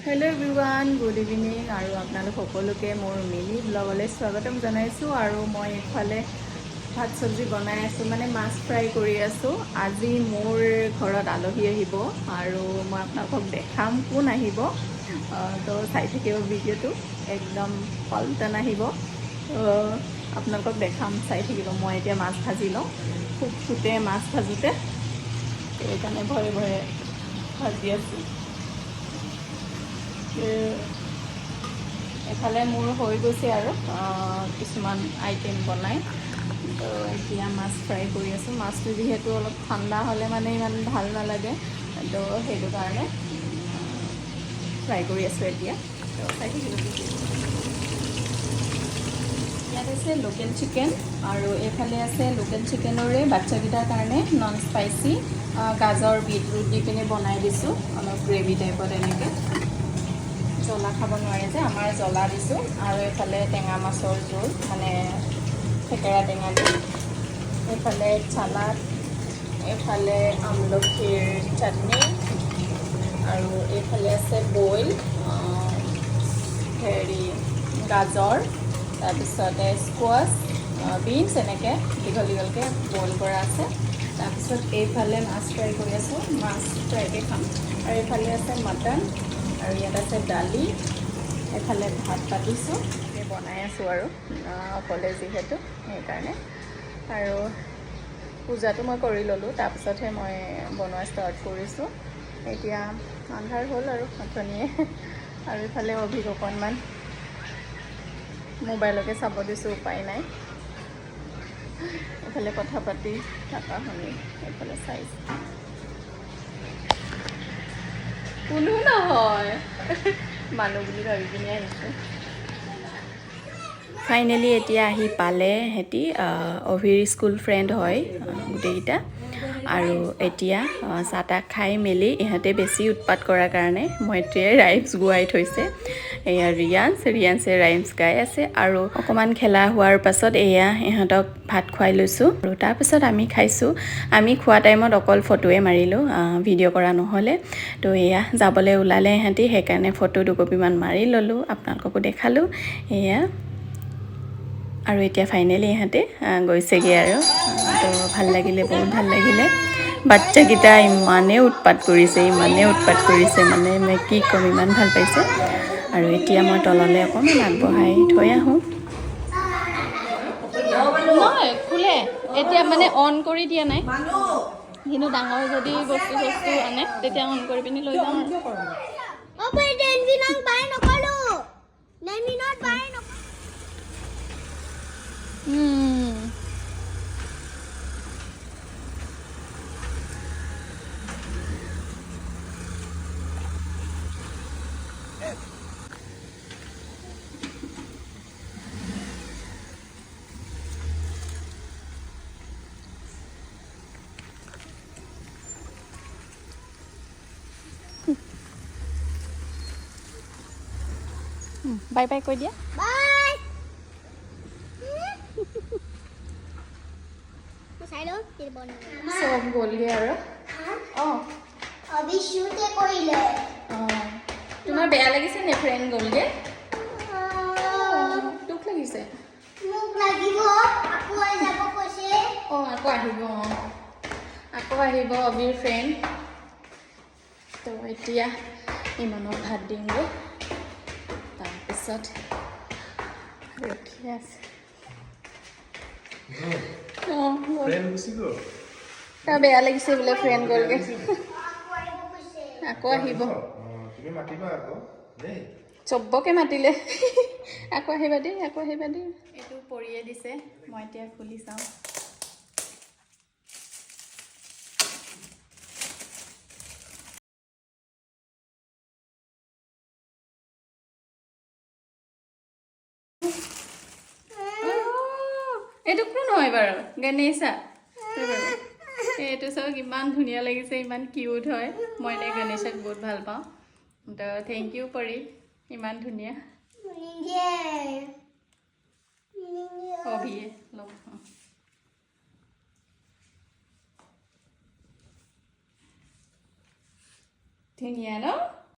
Hello everyone, good evening আৰু আপোনালোক সকলোকে মোৰ মিনি ব্লগলৈ স্বাগতম জনাইছো আৰু মই এফালে ভাত সবজি বনাই আছো মানে মাছ ফ্ৰাই কৰি আছো আজি মোৰ ঘৰত আলহী আহিব আৰু মই আপোনালোকক দেখাম কোন আহিব তো চাই থাকিব ভিডিঅটো একদম পাল্টান আহিব আপোনালোকক দেখাম চাই থাকিব মই এতিয়া মাছ ভাজি লওঁ খুব ফুটে মাছ ভাজোতে এইকাৰণে ভয়ে ভয়ে ভাজি আছো এফালে মোৰ হৈ গৈছে আৰু কিছুমান আইটেম বনাই তো এতিয়া মাছ ফ্ৰাই কৰি আছোঁ মাছটো যিহেতু অলপ ঠাণ্ডা হ'লে মানে ইমান ভাল নালাগে তো সেইটো কাৰণে ফ্ৰাই কৰি আছোঁ এতিয়া তো চাই থাকিলোঁ ইয়াত আছে লোকেল চিকেন আৰু এইফালে আছে লোকেল চিকেনৰে বাচ্চাকেইটাৰ কাৰণে নন স্পাইচি গাজৰ বিটৰুট দি পিনে বনাই দিছোঁ অলপ গ্ৰেভি টাইপত এনেকৈ জ্বলা খাব নোৱাৰে যে আমাৰ জ্বলা দিছোঁ আৰু এইফালে টেঙা মাছৰ জোল মানে থেকেৰা টেঙা দি এইফালে চালাড এইফালে আমলখিৰ চাটনি আৰু এইফালে আছে বইল হেৰি গাজৰ তাৰপিছতে স্কোৱাছ বিনছ এনেকৈ দীঘল দীঘলকৈ বইল কৰা আছে তাৰপিছত এইফালে মাছ ফ্ৰাই কৰি আছোঁ মাছ ফ্ৰাইকৈ খাম আৰু এইফালে আছে মটন আৰু ইয়াত আছে দালি এফালে ভাত পাতিছোঁ বনাই আছোঁ আৰু অকলে যিহেতু সেইকাৰণে আৰু পূজাটো মই কৰি ল'লোঁ তাৰপিছতহে মই বনোৱা ষ্টাৰ্ট কৰিছোঁ এতিয়া আন্ধাৰ হ'ল আৰু অথনিয়ে আৰু ইফালে অভিক অকণমান মোবাইলকে চাব দিছোঁ উপায় নাই এইফালে কথা পাতি থকা শুনি এইফালে চাইছোঁ কোনো নহয় মানুহ বুলি ভাবি পিনি আহিছোঁ ফাইনেলি এতিয়া আহি পালে সিহঁতি অভিৰ স্কুল ফ্ৰেণ্ড হয় গোটেইকেইটা আৰু এতিয়া চাহ তাহ খাই মেলি ইহঁতে বেছি উৎপাত কৰাৰ কাৰণে মইত্ৰীয়ে ৰাইমছ গোৱাই থৈছে এয়া ৰিয়াঞ্চে ৰাইমছ গাই আছে আৰু অকণমান খেলা হোৱাৰ পাছত এয়া ইহঁতক ভাত খুৱাই লৈছোঁ আৰু তাৰপিছত আমি খাইছোঁ আমি খোৱা টাইমত অকল ফটোৱে মাৰিলোঁ ভিডিঅ' কৰা নহ'লে তো এয়া যাবলৈ ওলালে ইহঁতি সেইকাৰণে ফটো দুকপিমান মাৰি ল'লোঁ আপোনালোককো দেখালোঁ এয়া আৰু এতিয়া ফাইনেলি ইহঁতে গৈছেগৈ আৰু তো ভাল লাগিলে বহুত ভাল লাগিলে বাচ্চাকেইটা ইমানেই উৎপাত কৰিছে মানে মই কি ক'ম ইমান ভাল পাইছে আৰু এতিয়া মই তললৈ অকণমান আগবঢ়াই থৈ আহোঁ নহয় খোলে এতিয়া মানে অন কৰি দিয়া নাই কিন্তু ডাঙৰ যদি বস্তু আনে তেতিয়া অন কৰি পিনি লৈ যাওঁ বাই বাই কৈ দিয়া বাই চব গ'লগৈ আৰু তোমাৰ বেয়া লাগিছে নে ফ্ৰেণ্ড গ'লগৈ দুখ লাগিছে আকৌ আহিব অবিৰ ফ্ৰেণ্ড তো এতিয়া ইমানক ভাত দিওঁগৈ তাৰপিছত ৰখি আছে তাৰ বেয়া লাগিছে বোলে ফ্ৰেণ্ড গ'লগৈ আকৌ আহিব চবকে মাতিলে আকৌ আহিবা দেই এইটো পৰিয়ে দিছে মই এতিয়া খুলি চাওঁ এইটো কোন হয় বাৰু গণেশা এইটো চাওক ইমান ধুনীয়া লাগিছে ইমান কিউট হয় মই এনে গণেশক বহুত ভাল পাওঁ তো থেংক ইউ পৰি ইমান ধুনীয়া অভিয়ে লগ ধুনীয়া ন